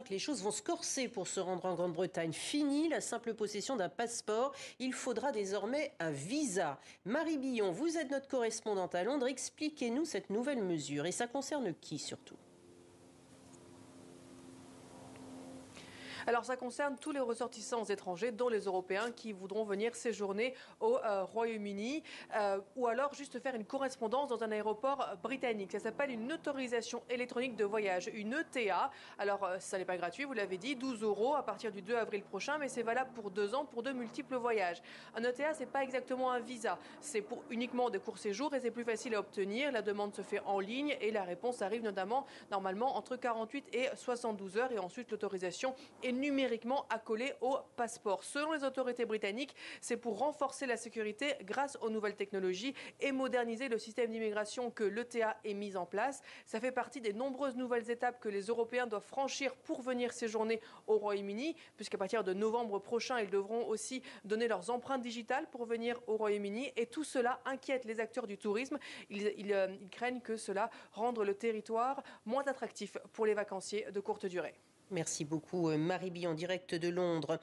que les choses vont se corser pour se rendre en Grande-Bretagne. Fini la simple possession d'un passeport. Il faudra désormais un visa. Marie Billon, vous êtes notre correspondante à Londres. Expliquez-nous cette nouvelle mesure. Et ça concerne qui surtout ? Alors ça concerne tous les ressortissants étrangers, dont les Européens, qui voudront venir séjourner au Royaume-Uni ou alors juste faire une correspondance dans un aéroport britannique. Ça s'appelle une autorisation électronique de voyage, une ETA. Alors ça n'est pas gratuit, vous l'avez dit, 12 € à partir du 2 avril prochain, mais c'est valable pour 2 ans pour de multiples voyages. Un ETA, c'est pas exactement un visa, c'est pour uniquement de courts séjours et c'est plus facile à obtenir. La demande se fait en ligne et la réponse arrive normalement entre 48 et 72 heures et ensuite l'autorisation est numériquement accolé au passeport. Selon les autorités britanniques, c'est pour renforcer la sécurité grâce aux nouvelles technologies et moderniser le système d'immigration que l'ETA est mis en place. Ça fait partie des nombreuses nouvelles étapes que les Européens doivent franchir pour venir séjourner au Royaume-Uni, puisqu'à partir de novembre prochain, ils devront aussi donner leurs empreintes digitales pour venir au Royaume-Uni. Et tout cela inquiète les acteurs du tourisme. Ils craignent que cela rende le territoire moins attractif pour les vacanciers de courte durée. Merci beaucoup Marie Billon, en direct de Londres.